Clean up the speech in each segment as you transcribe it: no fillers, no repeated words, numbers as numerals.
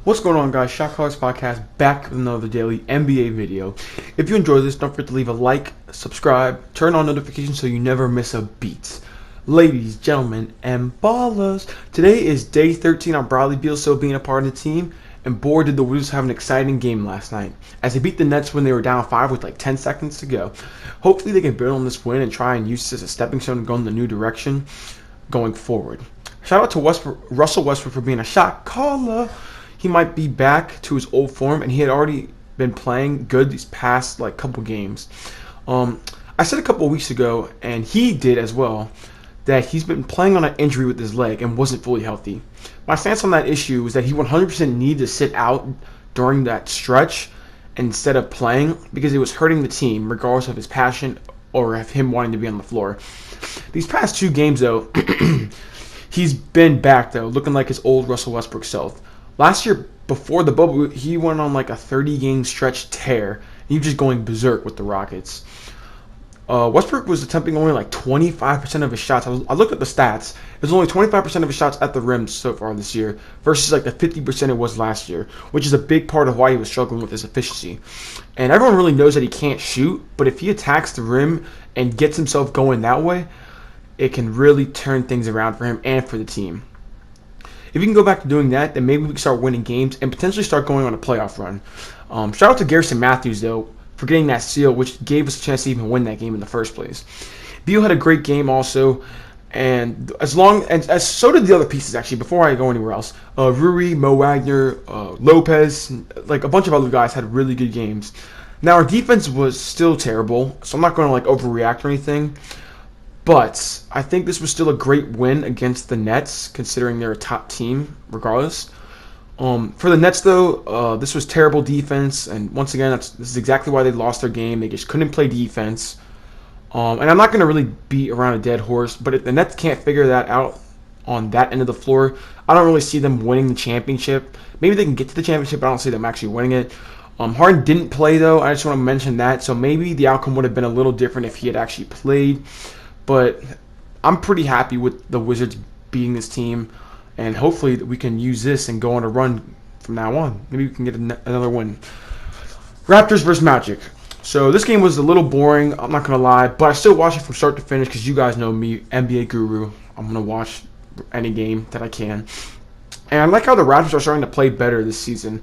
What's going on, guys? Shoutouts podcast back with another daily NBA video. If you enjoy this, don't forget to leave a like, subscribe, turn on notifications so you never miss a beat. Ladies, gentlemen, and ballers, today is day 13 on Bradley Beal still being a part of the team, and boy did the Wizards have an exciting game last night as they beat the Nets when they were down 5 with like 10 seconds to go. Hopefully they can build on this win and try and use this as a stepping stone and go in the new direction going forward. Shout out to Russell Westbrook for being a shot caller. He might be back to his old form, and he had already been playing good these past couple games. I said a couple weeks ago, and he did as well, that he's been playing on an injury with his leg and wasn't fully healthy. My stance on that issue was that he 100% needed to sit out during that stretch instead of playing because it was hurting the team, regardless of his passion or of him wanting to be on the floor. These past 2 games, though, he's been back, though, looking like his old Russell Westbrook self. Last year, before the bubble, he went on like a 30-game stretch tear. He was just going berserk with the Rockets. Westbrook was attempting only like 25% of his shots. I looked at the stats. It was only 25% of his shots at the rim so far this year versus like the 50% it was last year, which is a big part of why he was struggling with his efficiency. And everyone really knows that he can't shoot, but if he attacks the rim and gets himself going that way, it can really turn things around for him and for the team. If you can go back to doing that, then maybe we can start winning games and potentially start going on a playoff run. Shout out to Garrison Matthews, though, for getting that steal, which gave us a chance to even win that game in the first place. Beal had a great game also, and as so did the other pieces, actually, before I go anywhere else. Rui, Mo Wagner, Lopez, like a bunch of other guys had really good games. Now, our defense was still terrible, so I'm not going to overreact or anything. But I think this was still a great win against the Nets, considering they're a top team, regardless. For the Nets, though, this was terrible defense, and once again, this is exactly why they lost their game. They just couldn't play defense. And I'm not going to really beat around a dead horse, but if the Nets can't figure that out on that end of the floor, I don't really see them winning the championship. Maybe they can get to the championship, but I don't see them actually winning it. Harden didn't play, though. I just want to mention that. So maybe the outcome would have been a little different if he had actually played. But I'm pretty happy with the Wizards beating this team, and hopefully we can use this and go on a run from now on. Maybe we can get another win. Raptors versus Magic. So this game was a little boring, I'm not going to lie, but I still watched it from start to finish because you guys know me, NBA guru. I'm going to watch any game that I can. And I like how the Raptors are starting to play better this season.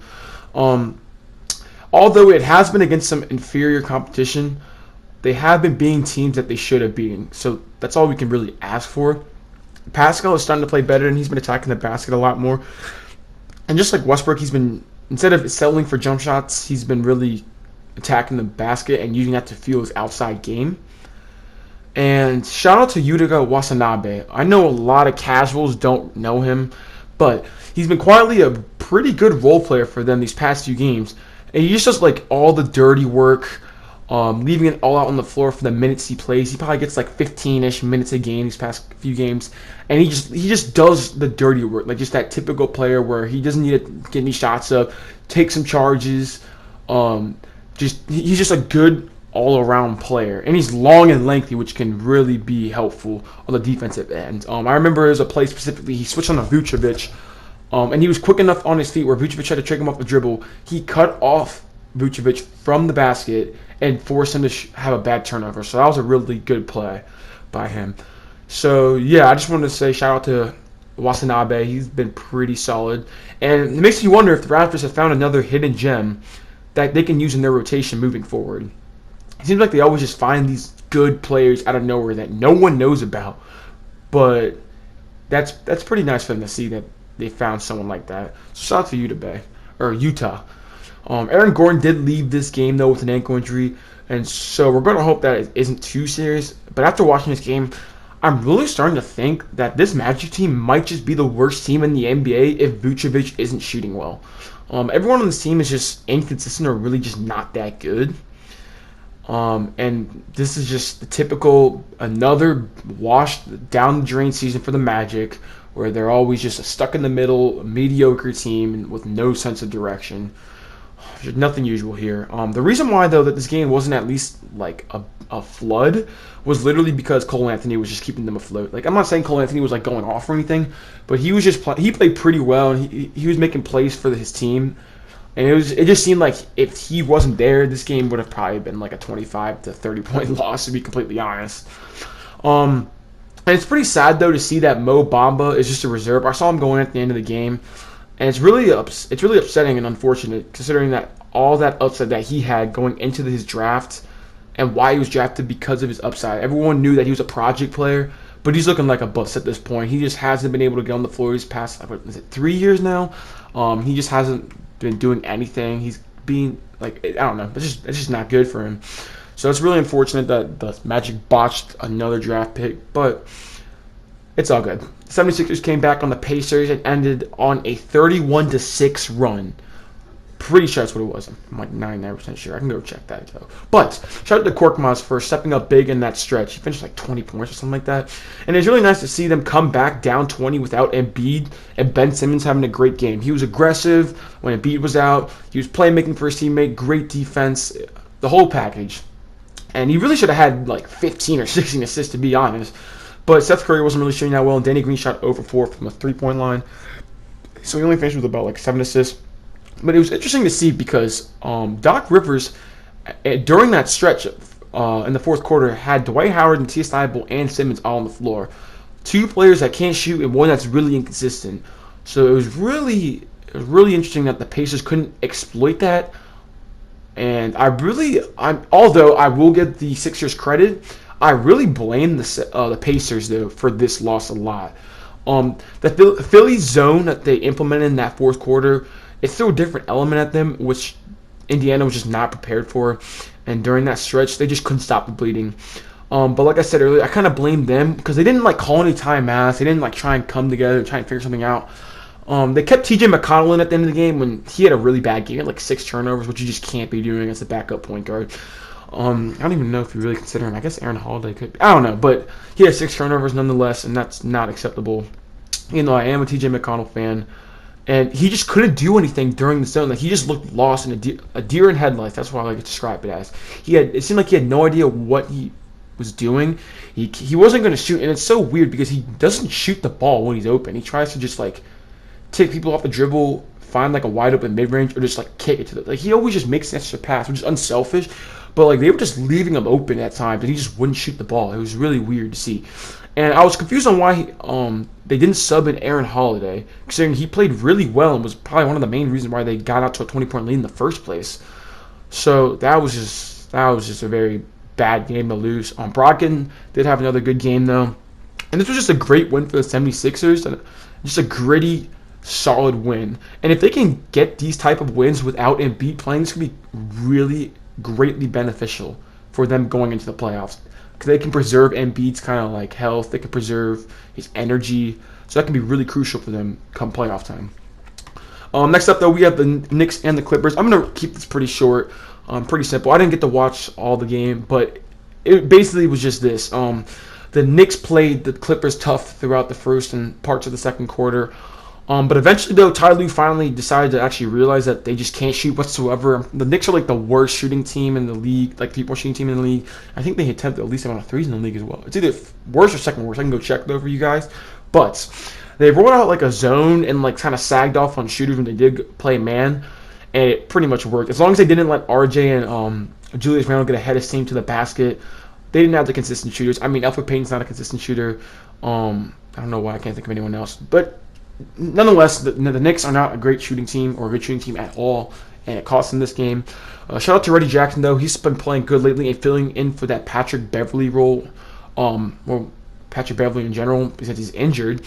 Although it has been against some inferior competition, they have been beating teams that they should have beaten. So that's all we can really ask for. Pascal is starting to play better, and he's been attacking the basket a lot more. And just like Westbrook, he's been, instead of settling for jump shots, he's been really attacking the basket and using that to fuel his outside game. And shout out to Yuta Watanabe. I know a lot of casuals don't know him, but he's been quietly a pretty good role player for them these past few games. And he just does all the dirty work, leaving it all out on the floor for the minutes he plays. He probably gets 15-ish minutes a game these past few games, and he just does the dirty work, just that typical player where he doesn't need to get any shots up, take some charges. He's just a good all-around player, and he's long and lengthy, which can really be helpful on the defensive end. I remember there was a play specifically he switched on to Vucevic, and he was quick enough on his feet where Vucevic had to trick him off the dribble. He cut off Vucevic from the basket and force him to have a bad turnover. So that was a really good play by him. So, yeah, I just wanted to say shout out to Watanabe. He's been pretty solid. And it makes me wonder if the Raptors have found another hidden gem that they can use in their rotation moving forward. It seems like they always just find these good players out of nowhere that no one knows about. But that's pretty nice for them to see that they found someone like that. So shout out to Utah. Aaron Gordon did leave this game, though, with an ankle injury, and so we're going to hope that it isn't too serious. But after watching this game, I'm really starting to think that this Magic team might just be the worst team in the NBA if Vucevic isn't shooting well. Everyone on this team is just inconsistent or really just not that good. And this is just the typical, another washed down the drain season for the Magic, where they're always just a stuck in the middle, mediocre team with no sense of direction. There's nothing usual here. The reason why though that this game wasn't at least like a flood was literally because Cole Anthony was just keeping them afloat. Like I'm not saying Cole Anthony was like going off or anything, but he was just he played pretty well and he was making plays for his team. And it just seemed like if he wasn't there, this game would have probably been like a 25 to 30 point loss, to be completely honest. And it's pretty sad though to see that Mo Bamba is just a reserve. I saw him going at the end of the game, and it's really upsetting and unfortunate considering that all that upside that he had going into his draft and why he was drafted because of his upside. Everyone knew that he was a project player, but he's looking like a bust at this point. He just hasn't been able to get on the floor these past, what is it, 3 years now? He just hasn't been doing anything. He's being like, I don't know. It's just not good for him. So it's really unfortunate that the Magic botched another draft pick, but it's all good. The 76ers came back on the Pacers and ended on a 31-6 run. Pretty sure that's what it was. I'm like 99% sure. I can go check that though. But shout out to Korkmaz for stepping up big in that stretch. He finished like 20 points or something like that. And it's really nice to see them come back down 20 without Embiid and Ben Simmons having a great game. He was aggressive when Embiid was out. He was playmaking for his teammate. Great defense. The whole package. And he really should have had like 15 or 16 assists to be honest. But Seth Curry wasn't really shooting that well. And Danny Green shot 0 for 4 from the three-point line. So he only finished with about like 7 assists. But it was interesting to see because Doc Rivers, during that stretch in the fourth quarter, had Dwight Howard and T.S. Thibault and Simmons all on the floor. Two players that can't shoot and one that's really inconsistent. So it was really interesting that the Pacers couldn't exploit that. And although I will give the Sixers credit, I really blame the Pacers though for this loss a lot. The Philly zone that they implemented in that fourth quarter, it threw a different element at them, which Indiana was just not prepared for. And during that stretch, they just couldn't stop the bleeding. But like I said earlier, I kind of blame them because they didn't like call any timeouts. They didn't like try and come together and try and figure something out. They kept T.J. McConnell in at the end of the game when he had a really bad game. He had like 6 turnovers, which you just can't be doing as a backup point guard. I don't even know if you really consider him. I guess Aaron Holiday could be. I don't know, but he had 6 turnovers nonetheless, and that's not acceptable. You know, I am a T.J. McConnell fan. And he just couldn't do anything during the zone. Like he just looked lost in a deer in headlights. That's what I like to describe it as. It seemed like he had no idea what he was doing. He wasn't going to shoot, and it's so weird because he doesn't shoot the ball when he's open. He tries to just like take people off the dribble, find like a wide open mid range, or just like kick it to the. Like he always just makes an extra pass, which is unselfish. But like they were just leaving him open at times, and he just wouldn't shoot the ball. It was really weird to see. And I was confused on why they didn't sub in Aaron Holiday, considering he played really well and was probably one of the main reasons why they got out to a 20-point lead in the first place. So that was just a very bad game to lose. Brogdon did have another good game though, and this was just a great win for the 76ers, and just a gritty, solid win. And if they can get these type of wins without Embiid playing, this could be really greatly beneficial for them going into the playoffs. Because they can preserve Embiid's kind of like health. They can preserve his energy. So that can be really crucial for them come playoff time. Next up, though, we have the Knicks and the Clippers. I'm going to keep this pretty short, pretty simple. I didn't get to watch all the game, but it basically was just this. The Knicks played the Clippers tough throughout the first and parts of the second quarter. But eventually, though, Ty Lue finally decided to actually realize that they just can't shoot whatsoever. The Knicks are like the worst shooting team in the league, like three-point shooting team in the league. I think they attempt at least amount of threes in the league as well. It's either worst or second worst. I can go check though for you guys. But they rolled out like a zone and like kind of sagged off on shooters when they did play man, and it pretty much worked. As long as they didn't let RJ and Julius Randle get ahead of steam to the basket, they didn't have the consistent shooters. I mean, Elfrid Payton's not a consistent shooter. I don't know why I can't think of anyone else, but nonetheless, the Knicks are not a great shooting team or a good shooting team at all, and it cost them this game. Shout out to Reggie Jackson, though. He's been playing good lately and filling in for that Patrick Beverley role, or Patrick Beverley in general, because he's injured.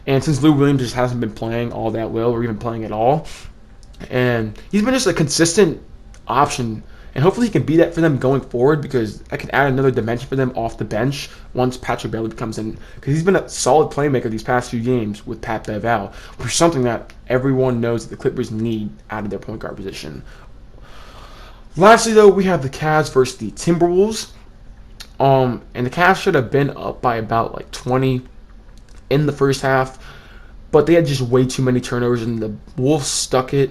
And since Lou Williams just hasn't been playing all that well or even playing at all, and he's been just a consistent option. And hopefully he can be that for them going forward, because I can add another dimension for them off the bench once Patrick Beverley comes in. Because he's been a solid playmaker these past few games with Pat Bev out, which is something that everyone knows that the Clippers need out of their point guard position. Lastly, though, we have the Cavs versus the Timberwolves. And the Cavs should have been up by about like 20 in the first half, but they had just way too many turnovers, and the Wolves stuck it.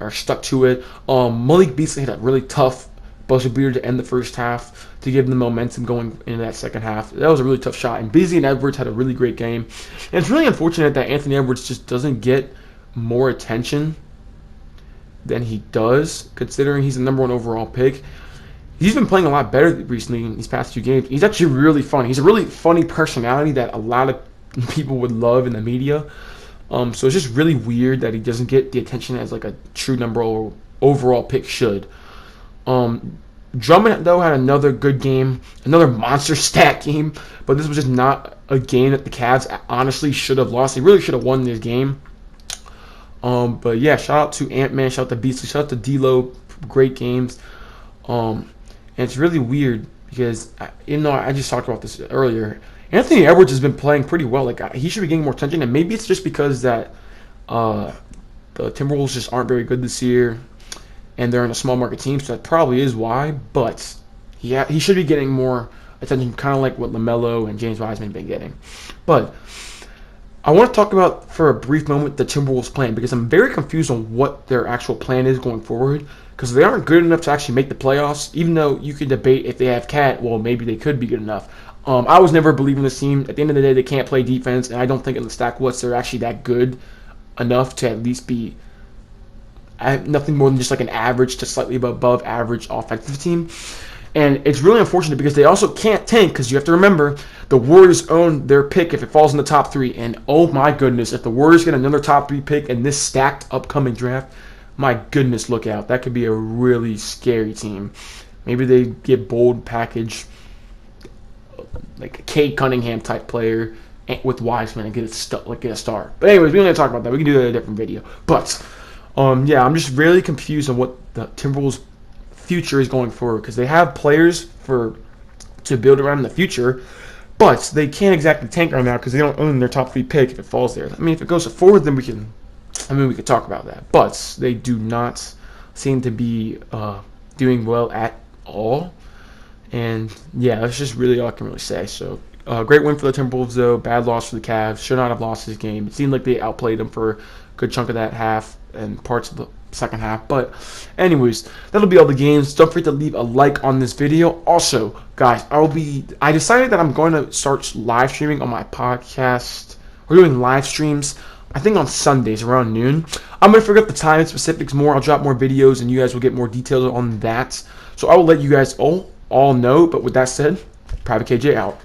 or stuck to it. Malik Beasley hit a really tough buzzer beater to end the first half to give them momentum going into that second half. That was a really tough shot. And Beasley and Edwards had a really great game. And it's really unfortunate that Anthony Edwards just doesn't get more attention than he does, considering he's the #1 overall pick. He's been playing a lot better recently in these past 2 games. He's actually really funny. He's a really funny personality that a lot of people would love in the media. So it's just really weird that he doesn't get the attention as like a true #1 overall pick should. Drummond, though, had another good game, another monster stat game, but this was just not a game that the Cavs honestly should have lost. They really should have won this game. But yeah, shout out to Ant-Man, shout out to Beasley, shout out to D-Lo, great games. And it's really weird because, even though I just talked about this earlier, Anthony Edwards has been playing pretty well. Like, he should be getting more attention, and maybe it's just because that the Timberwolves just aren't very good this year, and they're in a small market team, so that probably is why. But he should be getting more attention, kind of like what LaMelo and James Wiseman have been getting. But I want to talk about, for a brief moment, the Timberwolves' plan, because I'm very confused on what their actual plan is going forward, because they aren't good enough to actually make the playoffs, even though you could debate if they have Cat, well, maybe they could be good enough. I was never believing this team. At the end of the day, they can't play defense, and I don't think in the stack what's they're actually that good enough to at least be nothing more than just like an average to slightly above average offensive team. And it's really unfortunate because they also can't tank, because you have to remember the Warriors own their pick if it falls in the top 3. And oh my goodness, if the Warriors get another top 3 pick in this stacked upcoming draft, my goodness, look out. That could be a really scary team. Maybe they get bold package, like a Cade Cunningham type player with Wiseman and get a star. But anyways, we don't need to talk about that. We can do that in a different video. But yeah, I'm just really confused on what the Timberwolves' future is going forward, because they have players to build around in the future, but they can't exactly tank right now because they don't own their top 3 pick if it falls there. I mean, if it goes forward, then we could talk about that. But they do not seem to be doing well at all. And yeah, that's just really all I can really say. So great win for the Timberwolves, though. Bad loss for the Cavs. Should not have lost this game. It seemed like they outplayed them for a good chunk of that half and parts of the second half. But anyways, that'll be all the games. Don't forget to leave a like on this video. Also, guys, I decided that I'm going to start live streaming on my podcast. We're doing live streams, I think, on Sundays around noon. I'm going to figure out the time and specifics more. I'll drop more videos and you guys will get more details on that. So I will let you guys all know. But with that said, Private KJ out.